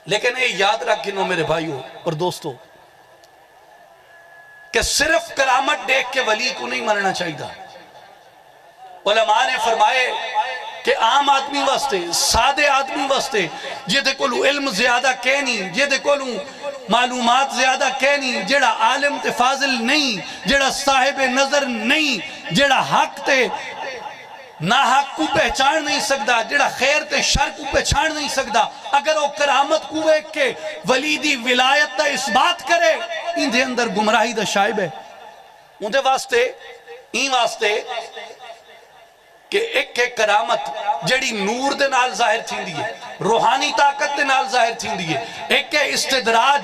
لیکن یہ یاد رکھیں میرے بھائیوں اور دوستوں کہ صرف کرامت دیکھ کے ولی کو نہیں مرنا چاہیے۔ علماء نے فرمائے کہ عام آدمی واسطے، سادے آدمی واسطے، جیدے کولو علم زیادہ کہنی، جیدے کولو معلومات زیادہ کہنی، جیڑا عالم تے فاضل نہیں، جیڑا صاحب نظر نہیں، جیڑا حق تے نا حق کو پہچان نہیں سکتا، جیڑا خیر تے شر کو پہچان نہیں سکتا، اگر وہ کرامت کو ایک کے ولی دی ولایت تا اس بات کرے، ان دے اندر گمراہی دا شائب ہے۔ ان دے واسطے این واسطے کہ ایک کرامت جڑی نور دے نال ظاہر تھی دیئے، روحانی طاقت دے نال ظاہر تھی دیئے، ایک استدراج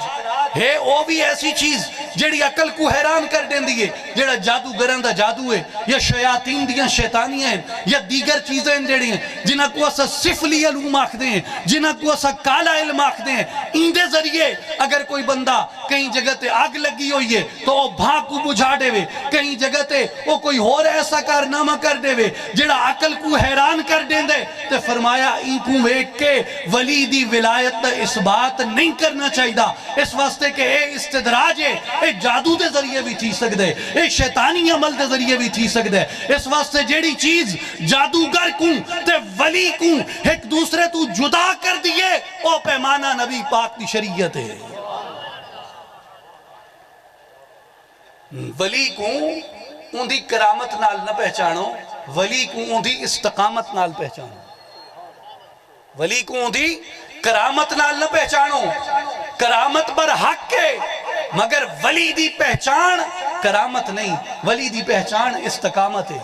ہے وہ بھی ایسی چیز جڑی عقل کو حیران کر دیں دیئے، جڑا جادو گران دا جادو ہے یا شیاطین دیاں شیطانیاں ہیں یا دیگر چیزیں جڑی ہیں جنہاں کو اسا سفلی علوم آکھ دیں، جنہاں کو اسا کالا علم آکھ دیں، ان دے ذریعے اگر کوئی بندہ کہیں جگہ تے آگ لگی ہوئی ہے تو وہ بھاگ کو بجھا دے وے، کہیں جگہ تے وہ کوئی اور ایسا کارنامہ کر دے وے جڑا عقل کو حیران کر دیں دے، تے فرمایا ان کو ایک کے ولی دی ولایت اس بات نہیں کرنا چاہیے، اس واسطے کہ اے استدراج ہے، اے جادو دے ذریعے بھی تھی سکتے، اے شیطانی عمل دے ذریعے بھی تھی سکتے، اس واسطے جیڑی چیز جادوگر کو تے ولی کو ایک دوسرے تو جدا کر دیئے او پیمانہ نبی پاک دی شریعت ہے۔ ولی کو ان دی کرامت نال نہ پہچانو، ولی کو ان دی استقامت نال پہچانو، ولی کو ان دی کرامت نال نہ پہچانو، کرامت بر حق کے مگر ولی دی پہچان کرامت نہیں، ولی دی پہچان استقامت ہے،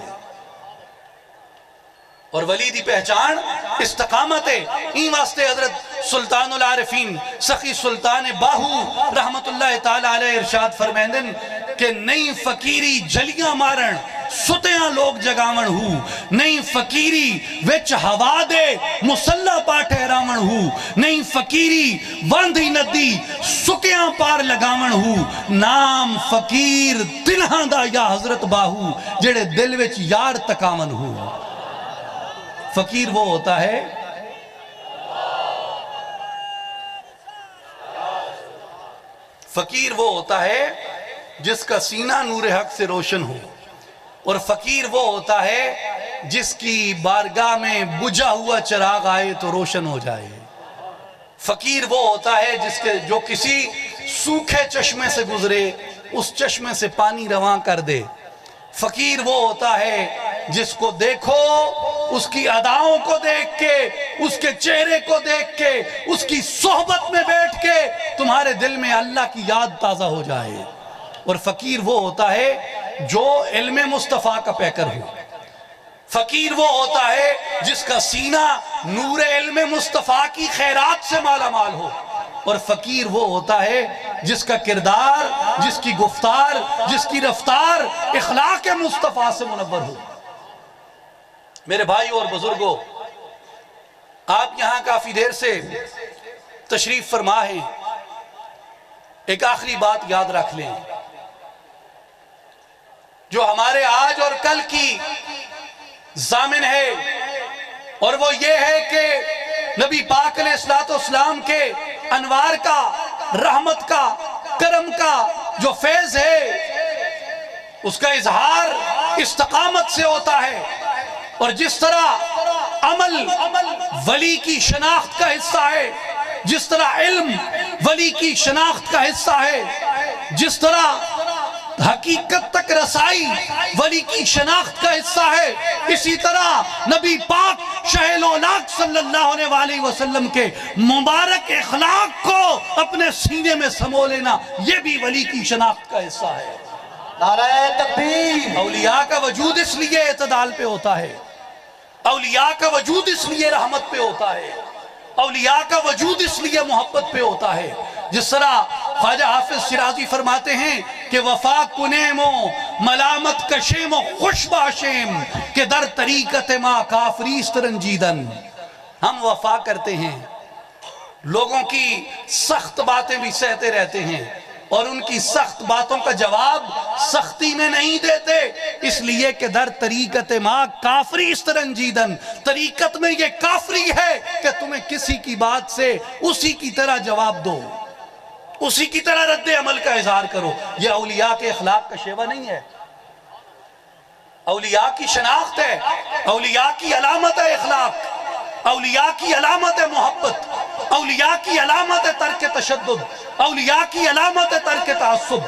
اور ولی دی پہچان استقامت ہے۔ این واسطے حضرت سلطان العارفین سخی سلطان باہو رحمت اللہ تعالیٰ علیہ ارشاد فرمیندن کہ نئی فقیری جلیاں مارن ستیاں لوگ جگاون ہو، نئی فقیری وچ ہوا دے مسلح پا ٹھہراون ہو، نئی فقیری واندھی ندی سکیاں پار لگاون ہو، نام فقیر دلہاں دا یا حضرت باہو جڑے دل وچ یار تکاون ہو۔ فقیر وہ ہوتا ہے فقیر وہ ہوتا ہے جس کا سینہ نور حق سے روشن ہو، اور فقیر وہ ہوتا ہے جس کی بارگاہ میں بجھا ہوا چراغ آئے تو روشن ہو جائے۔ فقیر وہ ہوتا ہے جو کسی سوکھے چشمے سے گزرے اس چشمے سے پانی رواں کر دے۔ فقیر وہ ہوتا ہے جس کو دیکھو اس کی اداؤں کو دیکھ کے، اس کے چہرے کو دیکھ کے، اس کی صحبت میں بیٹھ کے تمہارے دل میں اللہ کی یاد تازہ ہو جائے۔ اور فقیر وہ ہوتا ہے جو علم مصطفیٰ کا پیکر ہو، فقیر وہ ہوتا ہے جس کا سینہ نور علم مصطفیٰ کی خیرات سے مالا مال ہو، اور فقیر وہ ہوتا ہے جس کا کردار، جس کی گفتار، جس کی رفتار اخلاق مصطفیٰ سے منور ہو۔ میرے بھائیو اور بزرگوں، آپ یہاں کافی دیر سے تشریف فرما ہیں، ایک آخری بات یاد رکھ لیں جو ہمارے آج اور کل کی ضامن ہے، اور وہ یہ ہے کہ نبی پاک علیہ السلام کے انوار کا، رحمت کا، کرم کا جو فیض ہے اس کا اظہار استقامت سے ہوتا ہے، اور جس طرح عمل ولی کی شناخت کا حصہ ہے، جس طرح علم ولی کی شناخت کا حصہ ہے، جس طرح حقیقت تک رسائی ولی کی شناخت کا حصہ ہے، اسی طرح نبی پاک شاہ الاولاق صلی اللہ علیہ وسلم کے مبارک اخلاق کو اپنے سینے میں سمو لینا یہ بھی ولی کی شناخت کا حصہ ہے۔ نعرہ تکبیر۔ اولیاء کا وجود اس لیے اعتدال پہ ہوتا ہے، اولیاء کا وجود اس لیے رحمت پہ ہوتا ہے، اولیاء کا وجود اس لیے محبت پہ ہوتا ہے، جس طرح خواجہ حافظ شیرازی فرماتے ہیں کہ وفا کنیم و ملامت کشیم و خوش باشیم کہ در طریقت ما کافریست رنجیدن۔ ہم وفا کرتے ہیں، لوگوں کی سخت باتیں بھی سہتے رہتے ہیں، اور ان کی سخت باتوں کا جواب سختی میں نہیں دیتے، اس لیے کہ در طریقت ماں کافری استرنجیدن، طریقت میں یہ کافری ہے کہ تمہیں کسی کی بات سے اسی کی طرح جواب دو، اسی کی طرح رد عمل کا اظہار کرو۔ یہ اولیاء کے اخلاق کا شیوہ نہیں ہے، اولیاء کی شناخت ہے، اولیاء کی علامت ہے اخلاق، اولیاء کی علامت ہے محبت، اولیاء کی علامت ہے ترک تشدد، اولیاء کی علامت ہے ترک تعصب،